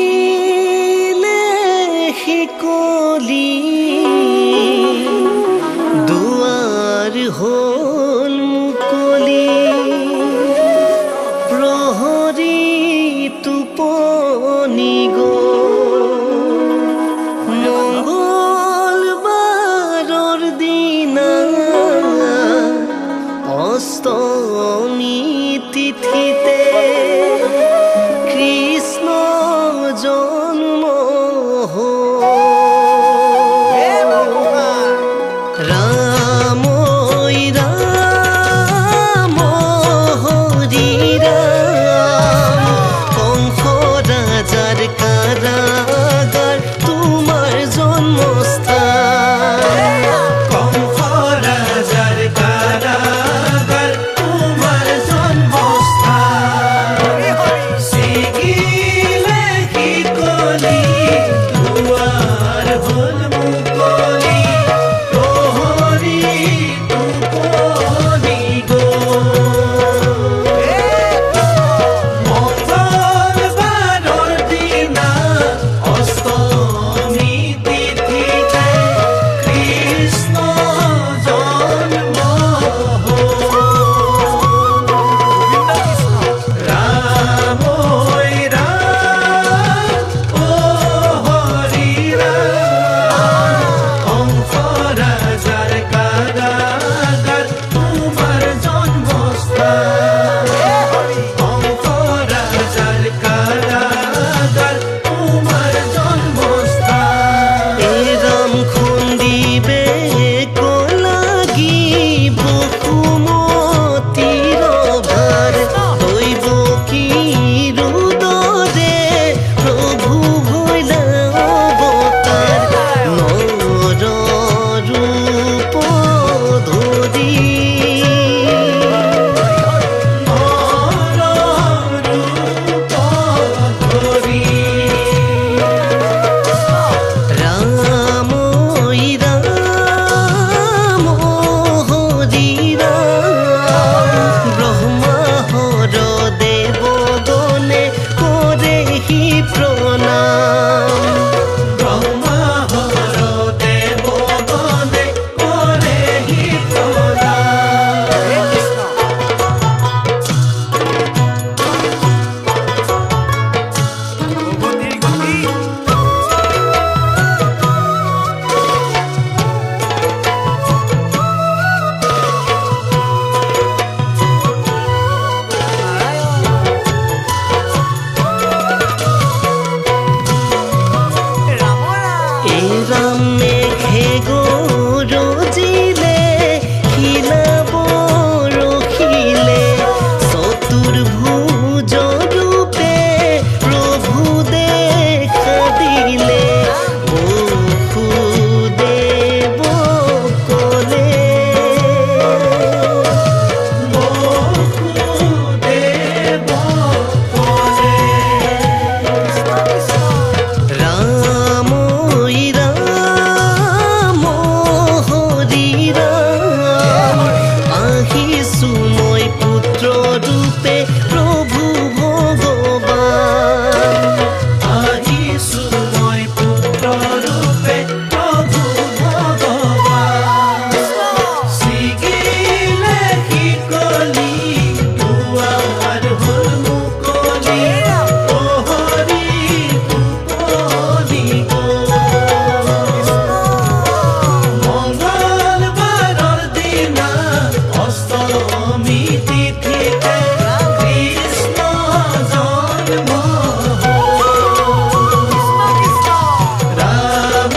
ছিগিলে শিকলি দুৱাৰ হ'ল মুকলি প্ৰহৰী টোপনি গ'ল মঙ্গলবাৰৰ দিনা অষ্টমী তিথিতে কৃষ্ণ জন্ম রাম রাম হরি রাম কংস রাজার কারাগার তোমার জন্মস্থান কংস রাজার কারাগার তোমার জন্মস্থান ছিগিলে শিকলি দুৱাৰ হ'ল মুকলি প্ৰহৰী টোপনি গ'ল মঙ্গলবাৰৰ দিনা অষ্টমী তিথিতে কৃষ্ণ জন্ম হ'ল ৰাম ৰাম ও হৰি ৰাম কংস ৰাজাৰ কাৰাগাৰ তোমাৰ জন্মস্থান কংস ৰাজাৰ কাৰাগাৰ তোমাৰ জন্মস্থান এরাম খুন্দিবে কলাগিব কুমতির ভার হইব কি রুদরে প্রভু হইলা অবতার নর রূপ ধরি রাম রাম হরি রাম ব্রহ্মা হর দেবগণে করেহি প্রণাম ব্রহ্মা হর দেবগণে করেহি প্রণাম এরাম মেঘে গরজিলে খিলাব রখিলে চতুর্ভুজ রূপে প্রভু দেখা দিলে বসুদেব কলে বসুদেব কলে রাম রাম হরি রাম আহিছো মই পুত্র রূপে প্রভু ভগবান আহিছো মই পুত্ৰ ৰূপে প্ৰভু ভগৱান ছিগিলে শিকলি দুৱাৰ হ'ল মুকলি প্ৰহৰী টোপনি গ'ল মঙ্গলবাৰৰ দিনা অষ্টমী তিথিতে কৃষ্ণ জন্ম ৰাম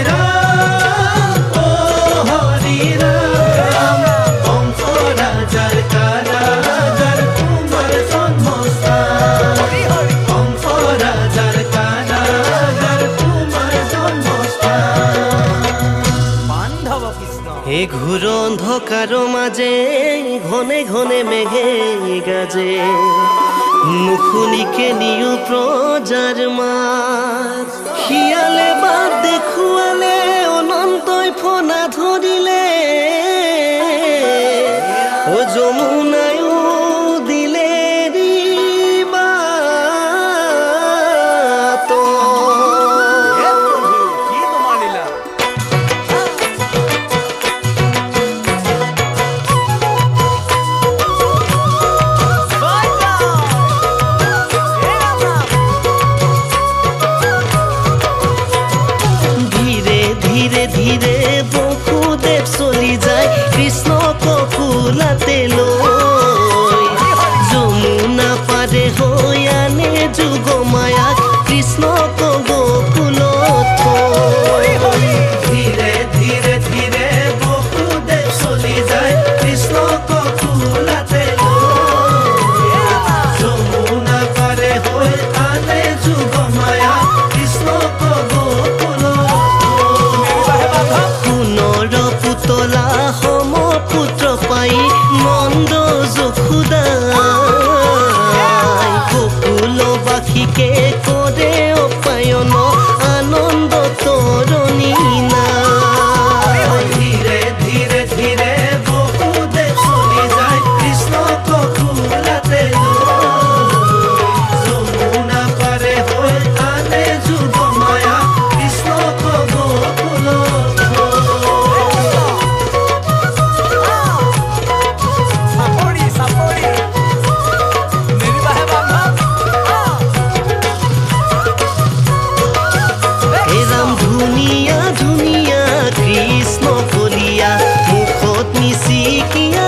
ৰাম ও হৰি ৰাম কংস ৰাজাৰ কাৰাগাৰ তোমাৰ ঘোৰ অন্ধকাৰ মাজে ঘনে ঘনে মেঘে গাজে নুশুনিকে নিও প্ৰজাৰ মাত শিয়ালে বাট দেখুৱালে অনন্তই ফনা ধৰিলে ও যমুনায়ো দিলে বাট ধীৰে ধীৰে বসুদেৱ চলি যায় কৃষ্ণক কোলাতে লৈ যমুনা পাৰে হৈ আনে যুগ মায়াক কৃষ্ণক গোকুলত থৈ ধীৰে ধীৰে ধীৰে বসুদেৱ চলি যায় কৃষ্ণক কোলাতে যমুনা পাৰে হৈ আনে যুগ মায়া কৃষ্ণক পুতলা সম পুত্ৰ পাই নন্দ যশোদাই গোকুলবাসীকে কৰে অপায়ন আনন্দ তৰণী নাই ধীৰে ধীৰে ধীৰে বসুদেৱ চলি যায় কৃষ্ণক কোলাতে যমুনা পাৰে হৈ আনে যুগ মায়া কৃষ্ণক গোকুলত ধুনীয়া ধুনীয়া কৃষ্ণ কলিয়া মুখত মিচিকিয়া